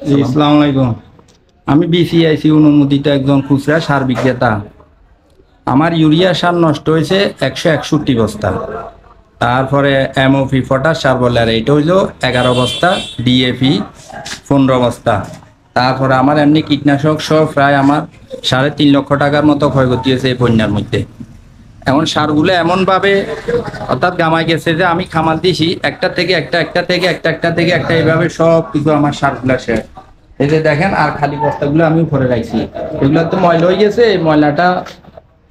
জি, আসসালামু আলাইকুম। আমি বিসিআইসি অনুমোদিত একজন খুচরা সার বিক্রেতা। আমার ইউরিয়া সার নষ্ট হয়েছে 161 বস্তা। তারপরে এমওপি পটাশ সার বলে, আর এটা হইল 11 বস্তা, ডিএপি 15 বস্তা। তারপরে আমার এমনি কীটনাশক সহ প্রায় আমার 3.5 লক্ষ টাকার মতো ক্ষয়ক্ষতি হয়েছে এই বন্যার মধ্যে। এখন সারগুলো এমনভাবে অর্থাৎ গামাই গেছে যে আমি খামার দিছি একটা থেকে একটা, একটা থেকে একটা, একটা থেকে একটা, এইভাবে সব কিছু আমার সারগুলো শেষ। এই যে দেখেন, আর খালি বস্তাগুলো আমি উপরে রাখছি। এগুলো তো ময়লা হয়ে গেছে, এই ময়লাটা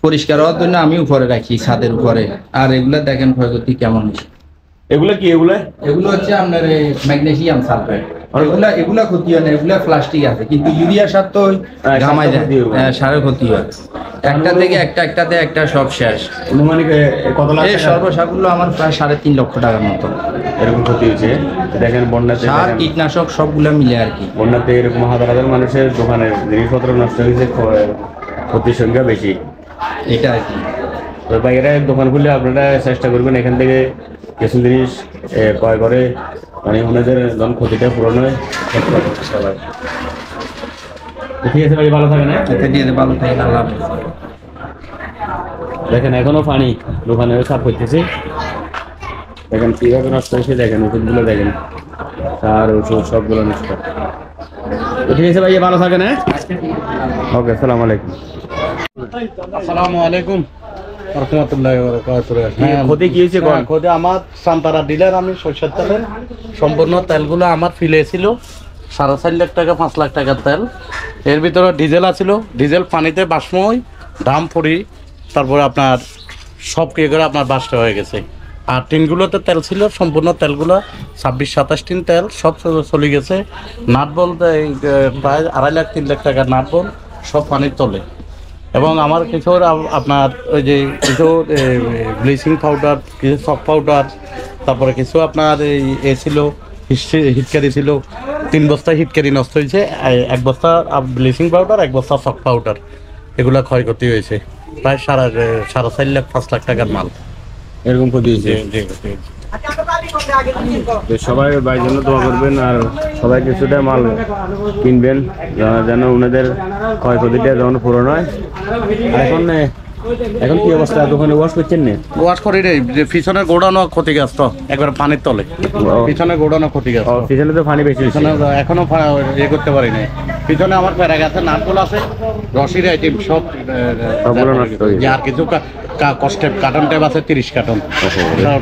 পরিষ্কার হওয়ার জন্য আমি উপরে রাখি ছাদের উপরে। আর এগুলো দেখেন ক্ষয়ক্ষতি কেমন হয়েছে। এগুলা কি এগুলা? এগুলো হচ্ছে আপনার ম্যাগনেসিয়াম সালফেট। এগুলা ক্ষতি হয় না, এগুলা প্লাস্টিক আছে, কিন্তু ইউরিয়া সার তো ঘামাই যায়, সারের ক্ষতি হয়। একটা থেকে একটা, একটাতে একটা, সব শেষ। অনুমানিক কত লাখ এই সর্বসারগুলো আমার প্রায় 3.5 লক্ষ টাকার মতো এরকম ক্ষতি হয়েছে। দেখেন বন্যাতে, সার কীটনাশক সবগুলো মিলে আর কি। বন্যাতে এরকম হাজার হাজার মানুষের দোকানের জিনিসপত্র নষ্ট হয়েছে, ক্ষতির সংখ্যা বেশি। এটা আর কি। তো বাইরে দোকান খুললে আপনারা চেষ্টা করবেন এখান থেকে কিছু জিনিস ক্রয় করে, মানে ওনাদের যখন ক্ষতিটা পূরণ হয়। ঠিক আছে ভাই, ভালো থাকেন। এটা দিয়ে ভালো থাকে, আল্লাহ হাফেজ। দেখেন এখনো পানি দোকানে সাফ করতেছে। দেখেন কিভাবে নষ্ট হয়েছে, দেখেন ওষুধগুলো দেখেন, সার ওষুধ সবগুলো নষ্ট। তো ঠিক আছে ভাই, ভালো থাকেন। হ্যাঁ, ওকে, আসসালামু আলাইকুম। আসসালামু আলাইকুম রহমতুল্লাহি ওয়া বারাকাতুহু। ক্ষতি কি হয়েছে? ক্ষতি আমার সান্তারা ডিলার, আমি সরষের তেলের সম্পূর্ণ তেলগুলো আমার ফিলে ছিল 4.5 লাখ টাকা, 5 লাখ টাকার তেল। এর ভিতরে ডিজেল আছিল, ডিজেল পানিতে বাষ্পময় দাম পড়ি, তারপরে আপনার সব কি করে আপনার বাসটা হয়ে গেছে। আর টিনগুলোতে তেল ছিল, সম্পূর্ণ তেলগুলো 26-27 টিন তেল সব চলে গেছে। নাট বলতে প্রায় 2.5 লাখ 3 লাখ টাকার নাট বল সব পানির তলে। এবং আমার কিছু আপনার ওই যে কিছু ব্লিচিং পাউডার, কিছু সক পাউডার, তারপরে কিছু আপনার এই ছিল হিটকারি ছিল। 3 বস্তা হিটকারি নষ্ট হয়েছে, 1 বস্তা ব্লিচিং পাউডার, 1 বস্তা সক পাউডার, এগুলা ক্ষয়ক্ষতি হয়েছে প্রায় 4.5 লাখ 5 লাখ টাকার মাল এরকম ক্ষতি হয়েছে। সবাই ভাইয়ের জন্য দোয়া করবেন, আর সবাই কিছুটা মাল কিনবেন যেন ওনাদের ক্ষয়ক্ষতিটা যেমন পূরণ হয়। এখন কি অবস্থা? দোকানে ওয়াশ করছেন না? ওয়াশ করি রে, যে পিছনের গোডানো ক্ষতিগ্রস্ত, একবার পানির তলে পিছনের গোডানো ক্ষতিগ্রস্ত। পিছনে তো পানি বেশি হয়েছে। এখনো ইয়ে করতে পারি নাই। পিছনে আমার প্যারা গাছে নাটগুলো আছে, রশির আইটেম সব সবগুলো নষ্ট হয়ে গেছে। আর কিছু কষ্টেপ কার্টন ট্যাপ আছে 30 কার্টন,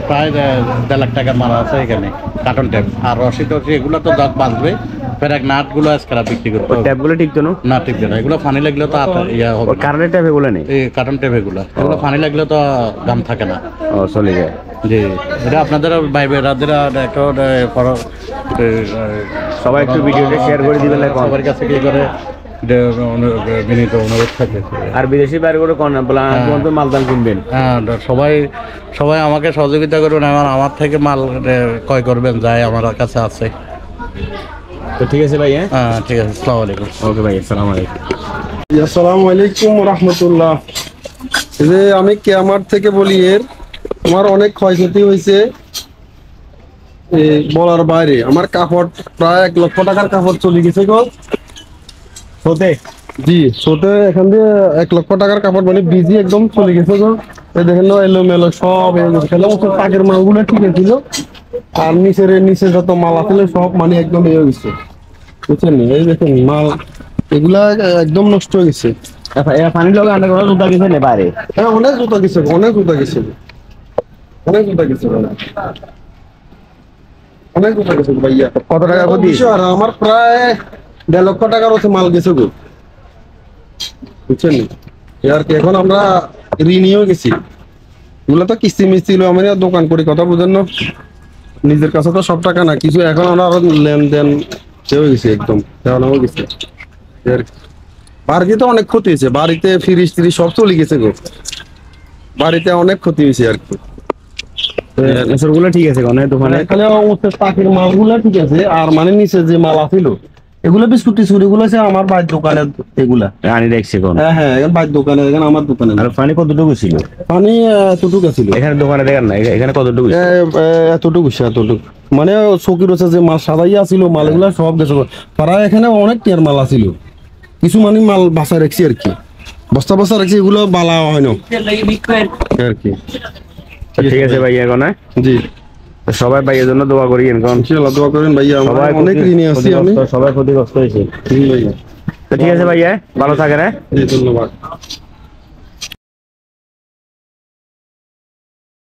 প্রায় 1.5 লাখ টাকার মাল আছে এখানে কার্টন ট্যাপ। আর রশি টশি এগুলো তো দাঁত বাঁচবে, প্যারাক নাটগুলো আজকাল বিক্রি করতে হবে। ট্যাপগুলো ঠিক তো না, টিকবে না, এগুলো পানি লাগলে তো ইয়া হবে। কারেন্টের ট্যাপ এগুলো নেই, এই কার্টন ট্যাপ এগুলো পানি লাগলে তো দাম থাকে না। চলে যায়। জি, এটা আপনাদের ভাই বেরাদের সবাই একটু ভিডিওটা শেয়ার করে দিবেন, সবার কাছে কি করে বিনীত অনুরোধ থাকে। আর বিদেশি বাইরে করে কোন মালদাল কিনবেন। হ্যাঁ, সবাই আমাকে সহযোগিতা করবেন, আমার থেকে মাল ক্রয় করবেন, যাই আমার কাছে আছে। তো ঠিক আছে ভাই। হ্যাঁ, ঠিক আছে, আসসালামু আলাইকুম। ওকে ভাই, আসসালামু আলাইকুম। আসসালামু আলাইকুম রহমতুল্লাহ। যে আমি কেয়ামার থেকে বলি, আমার অনেক ক্ষয়ক্ষতি হয়েছে বলার বাইরে। আমার কাপড় প্রায় 1 লক্ষ টাকার কাপড় চলে গেছে গো। জি, সোতে এখান দিয়ে 1 লক্ষ টাকার কাপড় মানে বিজি একদম চলে গেছে গো। দেখেন এলোমেলো সব পাকের মালগুলো ঠিক ছিল, আর নিচে যত মাল আছিল সব মানে একদম হয়ে গেছে, বুঝছেন? এই দেখেন মাল এগুলা একদম নষ্ট হয়ে গেছে। পানির লগে আন্ডা করা জুতা গেছে না বাইরে? হ্যাঁ, অনেক জুতা গেছে, অনেক জুতা গেছে, অনেক জুতা গেছে, অনেক জুতা গেছে ভাইয়া। কত টাকা ক্ষতি? আর আমার প্রায় 1.5 লক্ষ টাকার হচ্ছে মাল গেছে গো, বুঝছেন? আর কি এখন আমরা ঋণীও গেছি, এগুলো তো কিস্তি মিস্তি আমি দোকান করি, কথা বুঝেন না? নিজের কাছে তো সব টাকা না কিছু, এখন আমরা আরো লেনদেন হয়ে গেছি একদম, দেওয়ানো গেছে। বাড়িতে অনেক ক্ষতি হয়েছে, বাড়িতে ফ্রিজ ট্রিজ সব চলে গেছে গো, বাড়িতে অনেক ক্ষতি হয়েছে আর কি। গুলো ঠিক আছে দোকানে? পাখির মালগুলা ঠিক আছে, আর মানে নিচে যে মাল আছিল এগুলো বিস্কুট টিস্কুট এগুলো হচ্ছে আমার বাইর দোকানের এগুলা। আনি দেখছি কোন হ্যাঁ হ্যাঁ, এখন বাইর দোকানে, এখন আমার দোকানে না। আর পানি কতটুকু ছিল পানি এতটুকু ছিল, এখানে দোকানে দেখেন না এখানে কতটুকু ছিল? এতটুকু এতটুকু মানে চকির হচ্ছে যে মাল সাদাইয়া ছিল, মাল এগুলা সব গেছে। তারা এখানে অনেক টিয়ার মাল আছিল, কিছু মানে মাল বাসা রাখছি আর কি, বস্তা বস্তা রাখছি, এগুলো বালা হয় না আর কি। ঠিক আছে ভাই এখন হ্যাঁ? জি সবাই ভাইয়ের জন্য দোয়া করি এখন ইনশাআল্লাহ দোয়া করেন ভাইয়া, আমার সবাই অনেক ঋণে আছি আমি। সবাই ক্ষতিগ্রস্ত হয়েছে। ভাইয়া তো ঠিক আছে ভাইয়া, ভালো থাকেন হ্যাঁ। জি ধন্যবাদ।